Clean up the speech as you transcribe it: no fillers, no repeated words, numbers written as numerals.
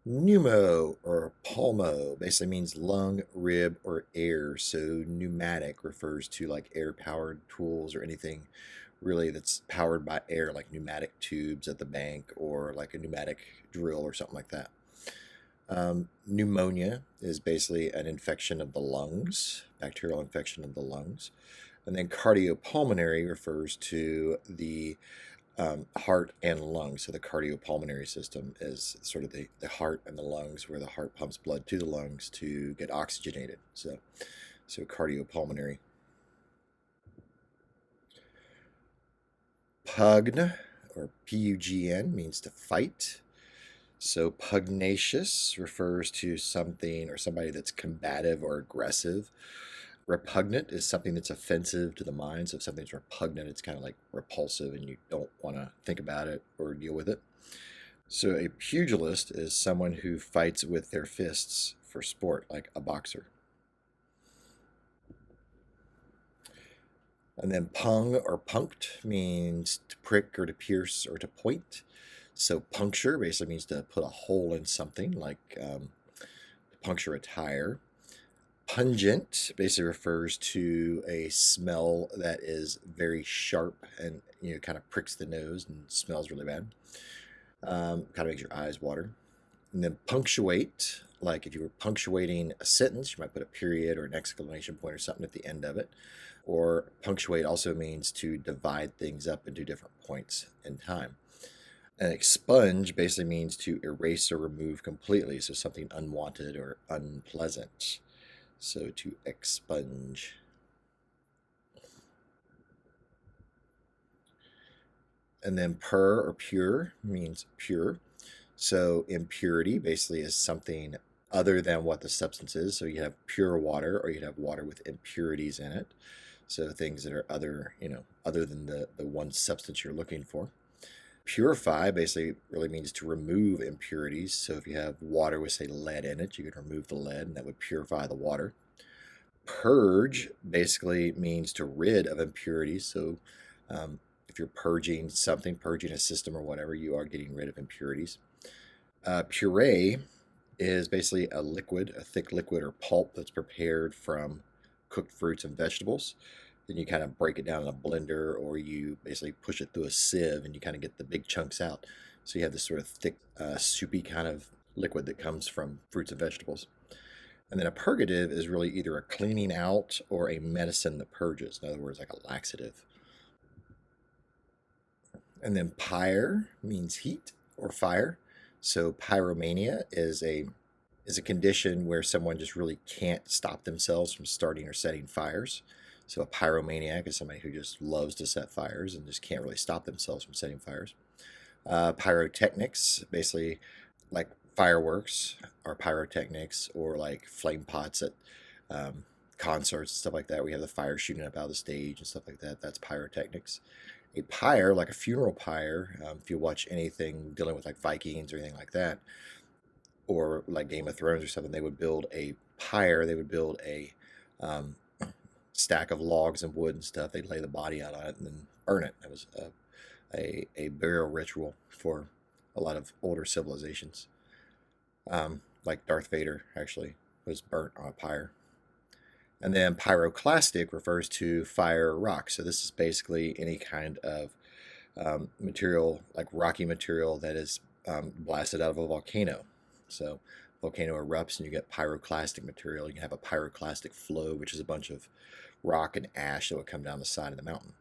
Pneumo or pulmo basically means lung, rib, or air. So pneumatic refers to like air-powered tools or anything really that's powered by air, like pneumatic tubes at the bank or like a pneumatic drill or something like that. Pneumonia is basically an infection of the lungs, bacterial infection of the lungs. And then cardiopulmonary refers to the heart and lungs. So the cardiopulmonary system is sort of the heart and the lungs, where the heart pumps blood to the lungs to get oxygenated. So cardiopulmonary. Pugn or Pugn means to fight. So pugnacious refers to something or somebody that's combative or aggressive. Repugnant is something that's offensive to the mind. So if something's repugnant, it's kind of like repulsive and you don't want to think about it or deal with it. So a pugilist is someone who fights with their fists for sport, like a boxer. And then pung or punct means to prick or to pierce or to point. So puncture basically means to put a hole in something, like to puncture a tire. Pungent basically refers to a smell that is very sharp and kind of pricks the nose and smells really bad. Kind of makes your eyes water. And then punctuate, like if you were punctuating a sentence, you might put a period or an exclamation point or something at the end of it. Or punctuate also means to divide things up into different points in time. And expunge basically means to erase or remove completely, so something unwanted or unpleasant. So to expunge. And then pur or pure means pure. So impurity basically is something other than what the substance is. So you have pure water, or you'd have water with impurities in it. So things that are other than the one substance you're looking for. Purify basically really means to remove impurities. So if you have water with, say, lead in it, you can remove the lead, and that would purify the water. Purge basically means to rid of impurities. So if you're purging something, purging a system or whatever, you are getting rid of impurities. Puree is basically a liquid, a thick liquid or pulp that's prepared from cooked fruits and vegetables. Then you kind of break it down in a blender, or you basically push it through a sieve and you kind of get the big chunks out. So you have this sort of thick, soupy kind of liquid that comes from fruits and vegetables. And then a purgative is really either a cleaning out or a medicine that purges. In other words, like a laxative. And then pyre means heat or fire. So pyromania is a condition where someone just really can't stop themselves from starting or setting fires. So a pyromaniac is somebody who just loves to set fires and just can't really stop themselves from setting fires. Pyrotechnics, basically like fireworks, are pyrotechnics, or like flame pots at concerts and stuff like that. We have the fire shooting up out of the stage and stuff like that. That's pyrotechnics. A pyre, like a funeral pyre, if you watch anything dealing with like Vikings or anything like that, or like Game of Thrones or something, they would build a pyre. They would build a stack of logs and wood and stuff. They'd lay the body out on it and then burn it. It was a burial ritual for a lot of older civilizations. Like Darth Vader actually was burnt on a pyre. And then pyroclastic refers to fire or rock. So this is basically any kind of material, like rocky material, that is blasted out of a volcano. So volcano erupts and you get pyroclastic material. You can have a pyroclastic flow, which is a bunch of rock and ash that would come down the side of the mountain.